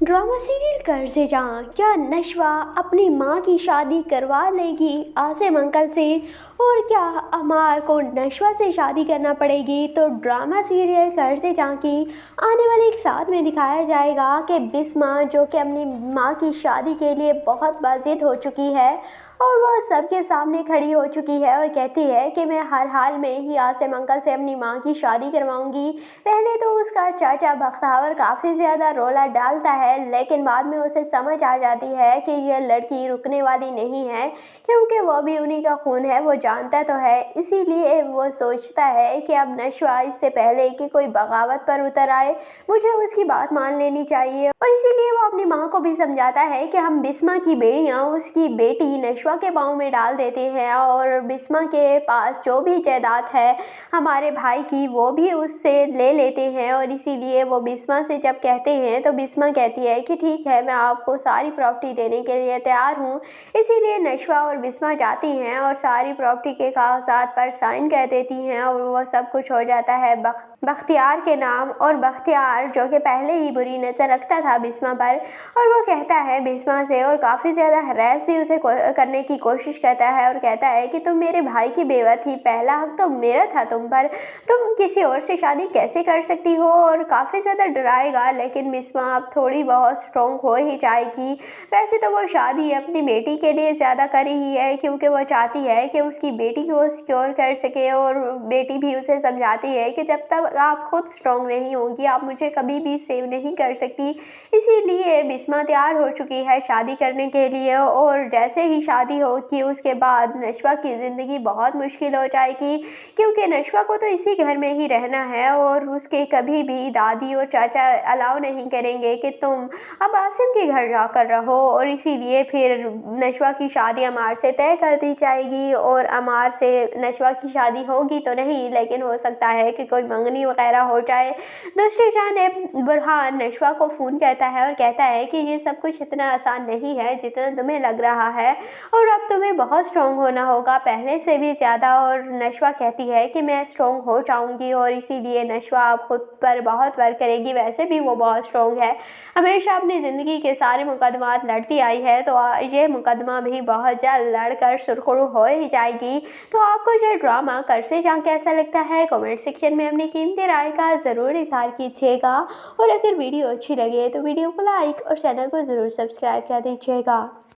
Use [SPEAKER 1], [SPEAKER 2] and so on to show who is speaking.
[SPEAKER 1] Drama serial घर से जहाँ क्या नशवा अपनी माँ की शादी करवा लेगी आसिम अंकल से, और क्या अमार को नशवा से शादी करना पड़ेगी। तो ड्रामा सीरियल घर से जहाँ की आने वाले एक साथ में दिखाया जाएगा कि बिस्मा जो कि अपनी माँ की शादी के लिए बहुत बाजिद हो चुकी है और वह सबके सामने खड़ी हो चुकी है और कहती है कि मैं हर हाल में ही आसिम अंकल से अपनी माँ की शादी करवाऊंगी। पहले तो उसका चाचा बख्तावर काफ़ी ज़्यादा रोला डालता है, लेकिन बाद में उसे समझ आ जाती है कि यह लड़की रुकने वाली नहीं है, क्योंकि वो भी उन्हीं का खून है, वो जानता तो है। इसीलिए वो सोचता है कि अब नशवा इससे पहले कि कोई बगावत पर उतर आए, मुझे उसकी बात मान लेनी चाहिए। और इसीलिए वो अपनी माँ को भी समझाता है कि हम बिस्मा की बेड़ियाँ उसकी बेटी नशवा के पाँव में डाल देते हैं और बिस्मा के पास जो भी जायदाद है हमारे भाई की वो भी उससे ले लेते हैं। और इसीलिए वो बिस्मा से जब कहते हैं तो बिस्मा कहती है कि ठीक है, मैं आपको सारी प्रॉपर्टी देने के लिए तैयार हूँ। इसीलिए नशवा और बिस्मा जाती हैं और सारी प्रॉपर्टी के कागजात पर साइन कर देती हैं और वह सब कुछ हो जाता है बख्तियार के नाम। और बख्तियार जो कि पहले ही बुरी नज़र रखता था बिस्मा पर, और वो कहता है बिस्मा से और काफ़ी ज़्यादा हरास भी उसे करने की कोशिश करता है और कहता है कि तुम मेरे भाई की बेवा थी, पहला हक तो मेरा था तुम पर, तुम किसी और से शादी कैसे कर सकती हो। और काफ़ी ज़्यादा डराएगा, लेकिन बिस्मा अब थोड़ी बहुत स्ट्रॉन्ग हो ही जाएगी। वैसे तो वो शादी अपनी बेटी के लिए ज़्यादा कर रही है, क्योंकि वो चाहती है कि उसकी बेटी को सिक्योर कर सके। और बेटी भी उसे समझाती है कि जब तक आप खुद स्ट्रॉन्ग नहीं होंगी आप मुझे कभी भी सेव नहीं कर सकती। इसीलिए बिस्मा तैयार हो चुकी है शादी करने के लिए। और जैसे ही शादी होगी उसके बाद नशवा की ज़िंदगी बहुत मुश्किल हो जाएगी, क्योंकि नशवा को तो इसी घर में ही रहना है और उसके कभी भी दादी और चाचा अलाउ नहीं करेंगे कि तुम अब आसिम के घर जाकर रहो। और इसीलिए फिर नशवा की शादी अमार से तय कर दी जाएगी और अमार से नशवा की शादी होगी तो नहीं, लेकिन हो सकता है कि कोई मंगनी वगैरह हो जाए। दूसरी जानिब बुरहान नशवा को फ़ोन करता है और कहता है कि ये सब कुछ इतना आसान नहीं है जितना तुम्हें लग रहा है, और अब तुम्हें बहुत स्ट्रॉन्ग होना होगा पहले से भी ज़्यादा। और नशवा कहती है कि मैं स्ट्रॉन्ग हो जाऊंगी और इसीलिए नशवा अब खुद पर बहुत वर्क करेगी। वैसे भी वो बहुत स्ट्रॉन्ग है, हमेशा अपनी ज़िंदगी के सारे मुकदमात लड़ती आई है, तो ये मुकदमा भी बहुत जल्द लड़कर सुरखरू हो ही जाएगी। तो आपको ये ड्रामा घर से जहाँ कैसा लगता है कमेंट सेक्शन में अपनी कीमती राय का ज़रूर इज़हार कीजिएगा। और अगर वीडियो अच्छी लगे तो वीडियो को लाइक और चैनल को ज़रूर सब्सक्राइब कर दीजिएगा।